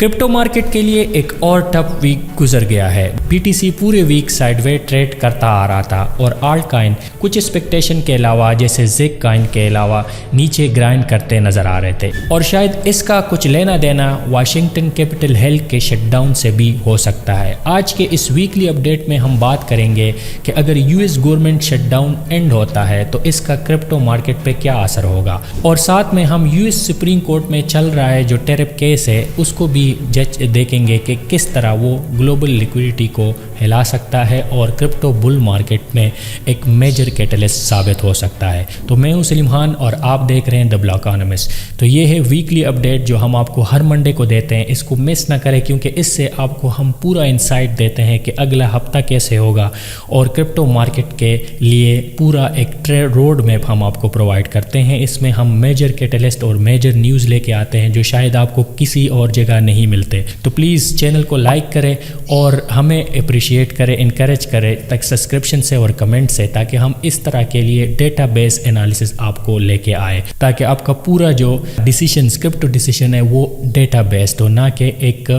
Crypto market के लिए एक और टफ वीक गुजर गया है। BTC पूरे वीक साइडवे ट्रेड करता आ रहा था और आल्ट कॉइन कुछ एक्सपेक्टेशन के अलावा जैसे ज़िग कॉइन के अलावा नीचे ग्राइंड करते नजर आ रहे थे और शायद इसका कुछ लेना देना वाशिंगटन कैपिटल हिल के शटडाउन से भी हो सकता है। आज के इस वीकली अपडेट में हम बात करेंगे कि अगर यूएस गवर्नमेंट शटडाउन एंड होता है तो इसका क्रिप्टो मार्केट पे क्या असर होगा और साथ में हम यूएस सुप्रीम कोर्ट में चल रहा है जो टैरिफ केस है उसको भी जज देखेंगे कि किस तरह वो ग्लोबल लिक्विडिटी को हिला सकता है और क्रिप्टो बुल मार्केट में एक मेजर कैटलिस्ट साबित हो सकता है। तो मैं हूं सलीम खान और आप देख रहे हैं द ब्लॉक इकोनॉमिस्ट। तो ये है वीकली अपडेट जो हम आपको हर मंडे को देते हैं। इसको मिस ना करें क्योंकि इससे आपको हम पूरा इंसाइट देते हैं कि अगला हफ्ता कैसे होगा और क्रिप्टो मार्केट के लिए पूरा एक ट्रेड रोड मैप हम आपको प्रोवाइड करते हैं। इसमें हम मेजर कैटलिस्ट और मेजर न्यूज़ लेके आते हैं जो शायद आपको किसी और जगह नहीं मिलते। तो प्लीज़ चैनल को लाइक करें और हमें अप्रिशिएट करें, इनकरेज करें तक सब्सक्रिप्शन से और कमेंट से, ताकि हम इस तरह के लिए डेटाबेस एनालिसिस आपको लेके आए ताकि आपका पूरा जो डिसीजन क्रिप्टो डिसीजन है वो डेटा बेस्ड हो, ना कि एक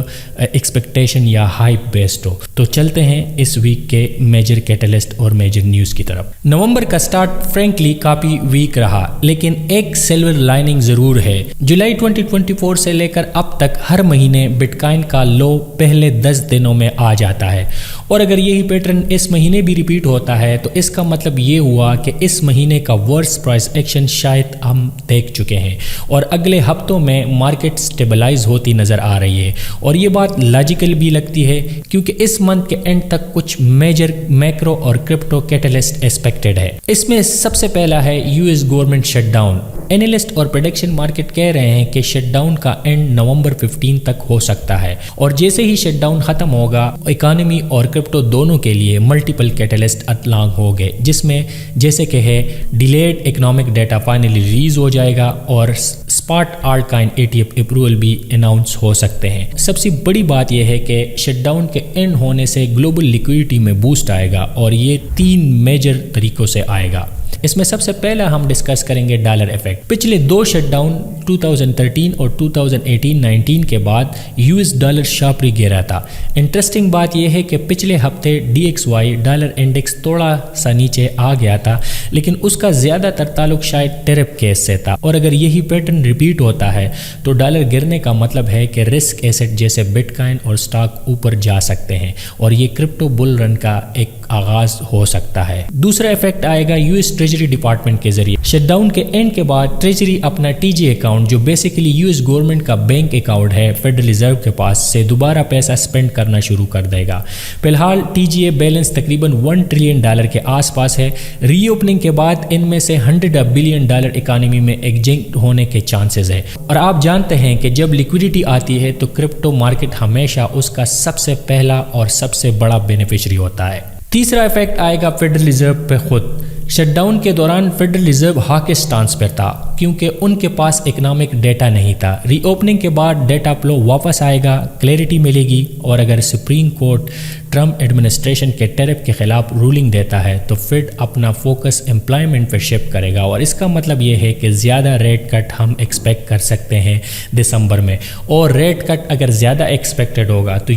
एक्सपेक्टेशन या हाइप बेस्ड हो। तो चलते हैं इस वीक के मेजर कैटलिस्ट और मेजर न्यूज़ की तरफ। नवंबर का स्टार्ट फ्रेंकली काफ़ी वीक रहा लेकिन एक सिल्वर लाइनिंग ज़रूर है। जुलाई 2024 से लेकर अब तक हर महीने बिटकॉइन का लो पहले 10 दिनों में आ जाता है और अगर यही पैटर्न इस महीने भी रिपीट होता है तो इसका मतलब ये हुआ कि इस महीने का वर्स्ट प्राइस एक्शन शायद हम देख चुके हैं और अगले हफ्तों में मार्केट स्टेबलाइज होती नज़र आ रही है। और ये बात लॉजिकल भी लगती है क्योंकि इस मंथ के एंड तक कुछ मेजर मैक्रो और क्रिप्टो कैटलिस्ट एक्सपेक्टेड है। इसमें सबसे पहला है यूएस गवर्नमेंट शटडाउन। एनालिस्ट और प्रेडिक्शन मार्केट कह रहे हैं कि शटडाउन का एंड नवंबर 15 तक हो सकता है और जैसे ही शटडाउन खत्म होगा इकोनॉमी और क्रिप्टो दोनों के लिए मल्टीपल कैटलिस्ट अनलॉक हो गए, जिसमें जैसे कि है delayed economic data finally release हो जाएगा और spot alt coin ETF approval भी अनाउंस हो सकते हैं। सबसे बड़ी बात यह है कि शटडाउन के एंड होने से ग्लोबल लिक्विडिटी में बूस्ट आएगा और ये 3 मेजर तरीकों से आएगा। इसमें सबसे पहला हम डिस्कस करेंगे डॉलर इफेक्ट। पिछले 2 शटडाउन 2013 और 2018-19 के बाद यूएस डॉलर शार्पली गिरा था। इंटरेस्टिंग बात यह है कि पिछले हफ्ते DXY डॉलर इंडेक्स थोड़ा सा नीचे आ गया था लेकिन उसका ज़्यादातर ताल्लुक शायद टैरिफ केस से था और अगर यही पैटर्न रिपीट होता है तो डॉलर गिरने का मतलब है कि रिस्क एसेट जैसे बिटकॉइन और स्टॉक ऊपर जा सकते हैं और ये क्रिप्टो बुल रन का एक आगाज हो सकता है। दूसरा इफेक्ट आएगा यूएस ट्रेजरी डिपार्टमेंट के जरिए। शटडाउन के एंड के बाद ट्रेजरी अपना TG अकाउंट जो बेसिकली यूएस गवर्नमेंट का बैंक अकाउंट है फेडरल रिजर्व के पास से दोबारा पैसा स्पेंड करना शुरू कर देगा। फिलहाल TGA बैलेंस तकरीबन $1 ट्रिलियन के आसपास है। रीओपनिंग के बाद इनमें से $100 बिलियन इकोनॉमी में एग्जिट होने के चांसेस है और आप जानते हैं कि जब लिक्विडिटी आती है तो क्रिप्टो मार्केट हमेशा उसका सबसे पहला और सबसे बड़ा बेनिफिशियरी होता है। तीसरा इफेक्ट आएगा फेडरल रिजर्व पे खुद। शटडाउन के दौरान फेडरल रिजर्व हॉकिश स्टांस पर था क्योंकि उनके पास इकोनॉमिक डेटा नहीं था। रीओपनिंग के बाद डेटा फ्लो वापस आएगा, क्लैरिटी मिलेगी और अगर सुप्रीम कोर्ट ट्रम्प एडमिनिस्ट्रेशन के टैरिफ के खिलाफ रूलिंग देता है तो फेड अपना फोकस एम्प्लॉयमेंट पर शिफ्ट करेगा और इसका मतलब ये है कि ज़्यादा रेट कट हम एक्सपेक्ट कर सकते हैं दिसंबर में। और रेट कट अगर ज़्यादा एक्सपेक्टेड होगा तो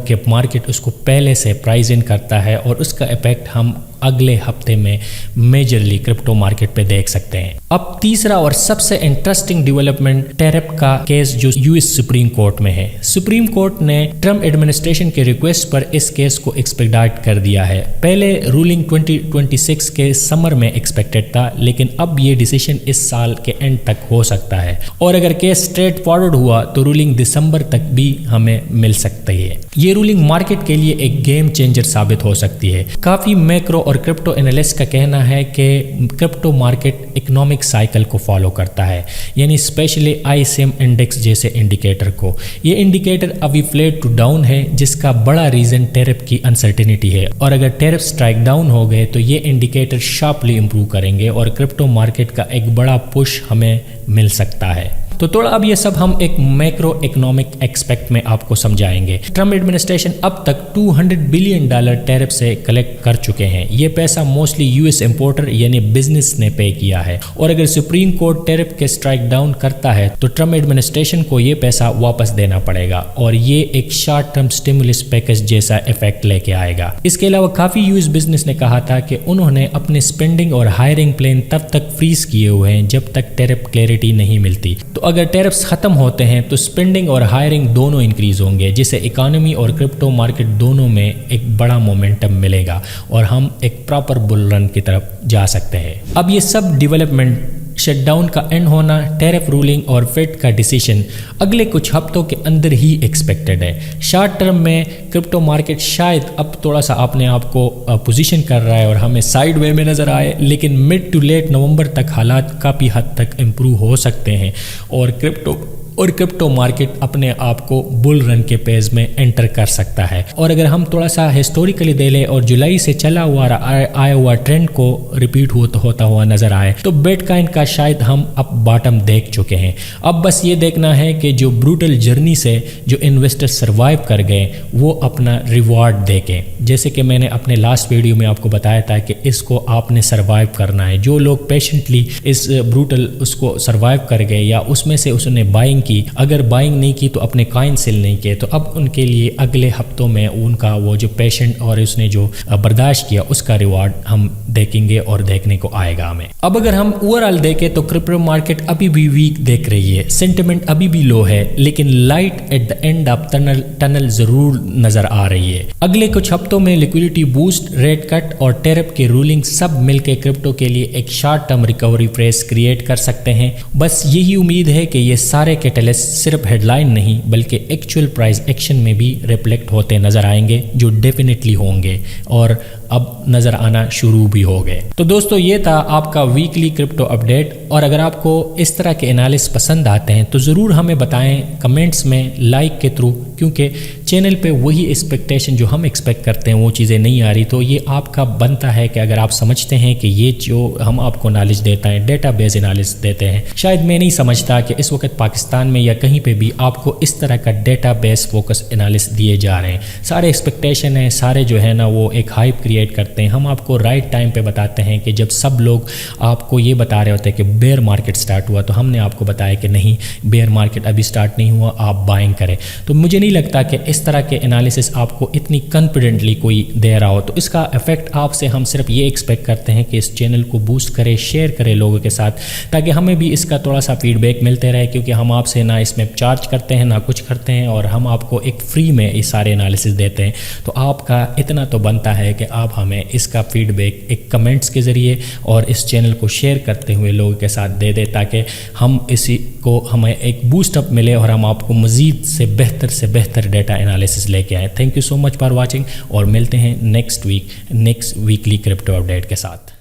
कि मार्केट उसको पहले से प्राइस इन करता है और उसका इफेक्ट हम अगले हफ्ते में मेजरली क्रिप्टो मार्केट पे देख सकते हैं। अब तीसरा और सबसे इंटरेस्टिंग डेवलपमेंट टैरिफ का केस जो यूएस सुप्रीम कोर्ट में है। सुप्रीम कोर्ट ने ट्रम्प एडमिनिस्ट्रेशन के रिक्वेस्ट पर इस केस को एक्सपेडिट कर दिया है। पहले रूलिंग 2026 के समर में एक्सपेक्टेड था लेकिन अब ये डिसीजन इस साल के एंड तक हो सकता है और अगर केस स्ट्रेट फॉरवर्ड हुआ तो रूलिंग दिसंबर तक भी हमें मिल सकती है। ये रूलिंग मार्केट के लिए एक गेम चेंजर साबित हो सकती है। काफी मैक्रो और क्रिप्टो एनालिस्ट का कहना है कि क्रिप्टो मार्केट इकोनॉमिक साइकिल को फॉलो करता है, यानी स्पेशली ISM इंडेक्स जैसे इंडिकेटर को। ये इंडिकेटर अभी फ्लैट टू डाउन है जिसका बड़ा रीजन टैरिफ की अनसर्टेनिटी है और अगर टैरिफ स्ट्राइक डाउन हो गए तो ये इंडिकेटर शार्पली इंप्रूव करेंगे और क्रिप्टो मार्केट का एक बड़ा पुश हमें मिल सकता है। तो थोड़ा अब ये सब हम एक मैक्रो इकोनॉमिक एक्सपेक्ट में आपको समझाएंगे। ट्रम्प एडमिनिस्ट्रेशन अब तक $200 बिलियन टैरिफ से कलेक्ट कर चुके हैं। ये पैसा मोस्टली यूएस इंपोर्टर यानी बिजनेस ने पे किया है, और अगर सुप्रीम कोर्ट टैरिफ के स्ट्राइक डाउन करता है तो ट्रम्प एडमिनिस्ट्रेशन को ये पैसा वापस देना पड़ेगा, और ये एक शॉर्ट टर्म स्टिमुलस पैकेज जैसा इफेक्ट लेके आएगा। इसके अलावा काफी यूएस बिजनेस ने कहा था कि उन्होंने अपने स्पेंडिंग और हायरिंग प्लान तब तक फ्रीज किए हुए हैं जब तक टैरिफ क्लैरिटी नहीं मिलती। तो अगर टैरिफ्स खत्म होते हैं तो स्पेंडिंग और हायरिंग दोनों इंक्रीज होंगे, जिससे इकोनॉमी और क्रिप्टो मार्केट दोनों में एक बड़ा मोमेंटम मिलेगा और हम एक प्रॉपर बुल रन की तरफ जा सकते हैं। अब ये सब डेवलपमेंट, शटडाउन का एंड होना, टैरिफ रूलिंग और फेड का डिसीजन अगले कुछ हफ्तों के अंदर ही एक्सपेक्टेड है। शॉर्ट टर्म में क्रिप्टो मार्केट शायद अब थोड़ा सा अपने आप को पोजीशन कर रहा है और हमें साइड वे में नज़र आए, लेकिन मिड टू लेट नवंबर तक हालात काफ़ी हद तक इम्प्रूव हो सकते हैं और क्रिप्टो मार्केट अपने आप को बुल रन के पेज में एंटर कर सकता है। और अगर हम थोड़ा सा हिस्टोरिकली दे लें और जुलाई से चला हुआ आया हुआ ट्रेंड को रिपीट होता हुआ नजर आए तो बिटकॉइन का शायद हम अब बॉटम देख चुके हैं। अब बस ये देखना है कि जो ब्रूटल जर्नी से जो इन्वेस्टर सर्वाइव कर गए वो अपना रिवॉर्ड देखें। जैसे कि मैंने अपने लास्ट वीडियो में आपको बताया था कि इसको आपने सर्वाइव करना है। जो लोग पेशेंटली इस ब्रूटल उसको सर्वाइव कर गए या उसमें से उसने बाइंग की, अगर बाइंग नहीं की तो अपने कॉइन सेल नहीं किए, तो अब उनके लिए अगले हफ्तों में उनका वो जो पेशेंट और उसने जो बर्दाश्त किया उसका रिवॉर्ड हम देखेंगे और देखने को आएगा हमें। अब अगर हम ओवरऑल देखें तो क्रिप्टो मार्केट अभी भी वीक देख रही है, सेंटिमेंट अभी भी लो है, लेकिन light at the end of tunnel जरूर नजर आ रही है। अगले कुछ हफ्तों में लिक्विडिटी बूस्ट, रेट कट और टैरिफ के रूलिंग सब मिलकर क्रिप्टो के लिए एक short term recovery phase create कर सकते हैं। बस यही उम्मीद है कि ये सारे कैटलिस्ट सिर्फ हेडलाइन नहीं बल्कि एक्चुअल प्राइस एक्शन में भी रिफ्लेक्ट होते नजर आएंगे, जो डेफिनेटली होंगे और अब नजर आना शुरू भी हो गए। तो दोस्तों ये था आपका वीकली क्रिप्टो अपडेट, और अगर आपको इस तरह के एनालिसिस पसंद आते हैं तो ज़रूर हमें बताएं कमेंट्स में, लाइक के थ्रू, क्योंकि चैनल पे वही एक्सपेक्टेशन जो हम एक्सपेक्ट करते हैं वो चीज़ें नहीं आ रही। तो ये आपका बनता है कि अगर आप समझते हैं कि ये जो हम आपको नॉलेज देता है, डेटा बेस एनालिसिस देते हैं, शायद मैं नहीं समझता कि इस वक्त पाकिस्तान में या कहीं पे भी आपको इस तरह का डेटा बेस फोकस एनालिसिस दिए जा रहे हैं। सारे एक्सपेक्टेशन है, सारे जो है ना वो एक हाइप क्रिएट करते हैं। हम आपको राइट टाइम पे बताते हैं कि जब सब लोग आपको ये बता रहे होते हैं कि बेयर मार्केट स्टार्ट हुआ, तो हमने आपको बताया कि नहीं, बेयर मार्केट अभी स्टार्ट नहीं हुआ, आप बाइंग करें। तो मुझे नहीं लगता कि इस तरह के एनालिसिस आपको इतनी कॉन्फिडेंटली कोई दे रहा हो। तो इसका इफेक्ट आपसे हम सिर्फ ये एक्सपेक्ट करते हैं कि इस चैनल को बूस्ट करें, शेयर करें लोगों के साथ, ताकि हमें भी इसका थोड़ा सा फीडबैक मिलते रहे, क्योंकि हम आपसे ना इसमें चार्ज करते हैं ना कुछ करते हैं, और हम आपको एक फ्री में ये सारे एनालिसिस देते हैं। तो आपका इतना तो बनता है कि आप हमें इसका फीडबैक एक कमेंट्स के ज़रिए और इस चैनल को शेयर करते हुए लोगों के साथ दे दे, ताकि हम इसी को हमें एक बूस्ट अप मिले और हम आपको मज़ीद से बेहतर डेटा एनालिसिस लेके आए। Thank you so much for watching, और मिलते हैं नेक्स्ट वीकली क्रिप्टो अपडेट के साथ।